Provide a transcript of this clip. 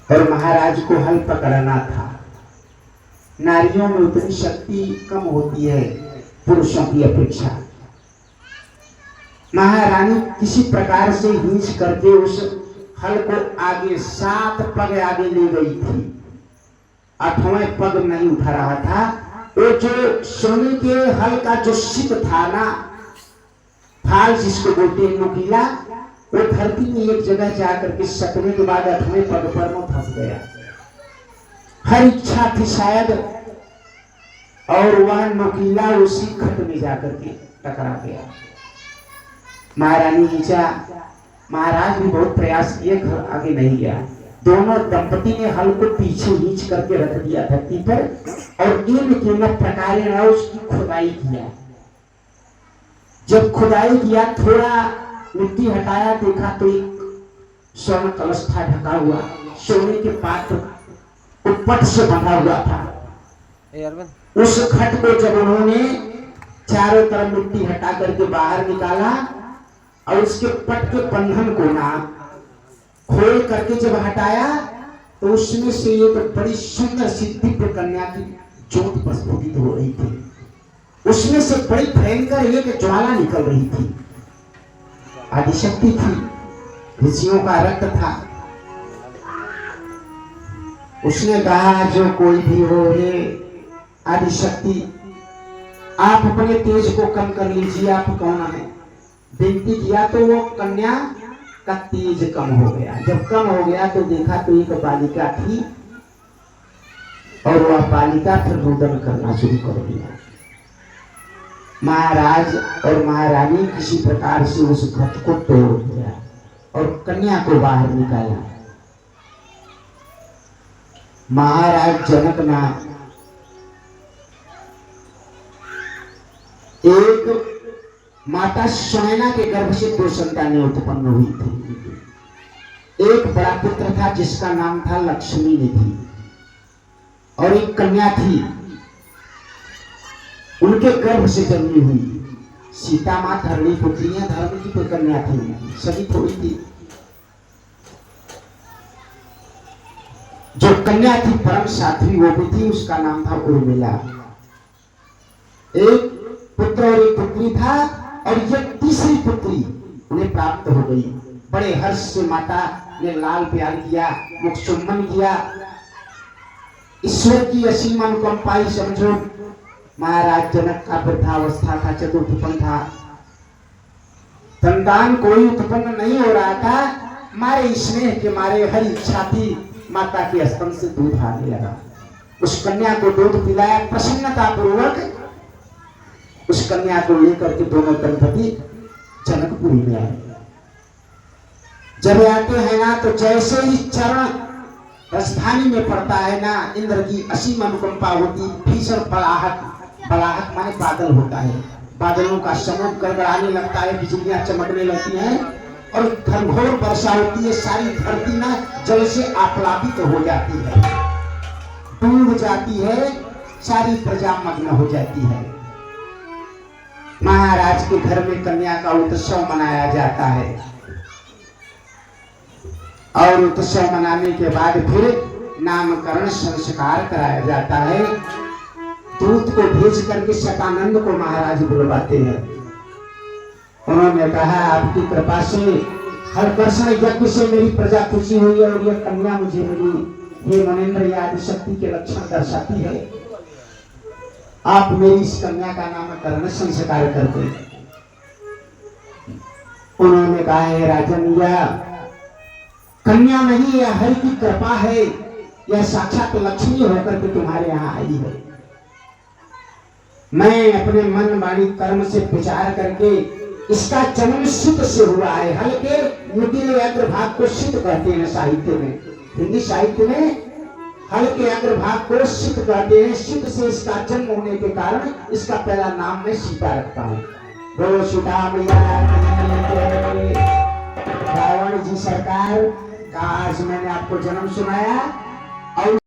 और महाराज को हल पकड़ना था। नारियों में उतनी शक्ति कम होती है पुरुषों की अपेक्षा। महारानी किसी प्रकार से खींच करके उस हल को आगे 7 पग आगे ले गई थी। 8वें पग नहीं उठा रहा था। वो जो सोने के हल का जो सिक था ना, फाल जिसको बोलते हैं नुकीला, वो धरती में एक जगह जाकर के सकने के बाद 8वें पग पर में फंस गया। हर इच्छा थी शायद, और वह नुकीला उसी खट में जाकर के टकरा गया। महारानी नीचा, महाराज भी बहुत प्रयास किए, घर आगे नहीं गया। दोनों दंपति ने हल को पीछे नीच करके रख दिया धरती पर, और इन तीनों प्रकार उसकी खुदाई किया। जब खुदाई किया, थोड़ा मिट्टी हटाया, देखा तो एक स्वर्ण कलश था ढका हुआ, सोने के पात्र उपट से बंधा हुआ था। उस खट को जब उन्होंने चारों तरफ मिट्टी हटा करके बाहर निकाला और उसके पट के बंधन को ना खोल करके जब हटाया, तो उसमें से एक बड़ी सुंदर सी दिव्य कन्या की ज्योति प्रस्फुटित हो रही थी। उसमें से बड़ी भयंकर एक ज्वाला निकल रही थी। आदिशक्ति थी, ऋषियों का रक्त था। उसने कहा, जो कोई भी हो हे आदिशक्ति, आप अपने तेज को कम कर लीजिए, आप कौन है। विनती किया तो वो कन्या का तेज कम हो गया। जब कम हो गया तो देखा तो एक बालिका थी, और वह बालिका फिर रुदन करना शुरू कर दिया। महाराज और महारानी किसी प्रकार से उस घट को तोड़ दिया और कन्या को बाहर निकाला। महाराज जनक ना एक माता सुनैना के गर्भ से 2 संतानें उत्पन्न हुई थी। एक बड़ा पुत्र था जिसका नाम था लक्ष्मी निधि, और एक कन्या थी, उनके गर्भ से जन्मी हुई। सीता मां धरणी पुत्री है, धर्म की कन्या थी, सभी थोड़ी थी। जो कन्या थी परम साध्वी वो भी थी, उसका नाम था उर्मिला। एक पुत्र और एक पुत्री था, और ये तीसरी पुत्री उन्हें प्राप्त हो गई। बड़े हर्ष से माता ने लाल प्यार किया, मुख चुम्बन किया। ईश्वर की असीम अनुकंपा समझो। महाराज जनक का वृद्धावस्था था, चतुर्थपन था, संतान कोई उत्पन्न नहीं हो रहा था। मारे स्नेह के मारे हर इच्छा थी, माता के स्तन से दूध आने लगा। उस कन्या को दूध पिलाया प्रसन्नता पूर्वक। उस कन्या को लेकर के दोनों दंपति जनकपुरी में आए। जब आते हैं ना, तो जैसे ही चरण राजधानी में पड़ता है ना, इंद्र की असीम अनुकंपा होती। भीषण बलाहट, बलाहट माने बादल होता है, बादलों का समूह गड़गड़ाने लगता है, बिजलियां चमकने लगती हैं, और घनघोर वर्षा होती है। सारी धरती ना जल से आप्लावित हो जाती है, डूब जाती है, सारी प्रजा मग्न हो जाती है। महाराज के घर में कन्या का उत्सव मनाया जाता है, और उत्सव मनाने के बाद फिर नामकरण संस्कार कराया जाता है। दूत को भेज करके शतानंद को महाराज बुलवाते हैं। उन्होंने कहा, आपकी कृपा से हरकर्षण यज्ञ से मेरी प्रजा खुशी हुई है, और यह कन्या मुझे मिली। हे मनेन्द्र, यह आदिशक्ति के लक्षण दर्शाती है। आप मेरी इस कन्या का नामकरण संस्कार कर दें। उन्होंने कहा, है राजन, यह कन्या नहीं, यह हरि की कृपा है, यह साक्षात लक्ष्मी होकर के तुम्हारे यहाँ आई है। मैं अपने मन वाणी कर्म से विचार करके इसका जन्म सिद्ध से हुआ है। हल्के नुकीले अग्रभाग को सिद्ध कहते हैं साहित्य में, हिंदी साहित्य में हल्के अग्रभाग को सिद्ध कहते हैं। सिद्ध से इसका जन्म होने के कारण इसका पहला नाम मैं सीता रखता हूँ। बोलो सीता मैया। रावण जी सरकार का आज मैंने आपको जन्म सुनाया। और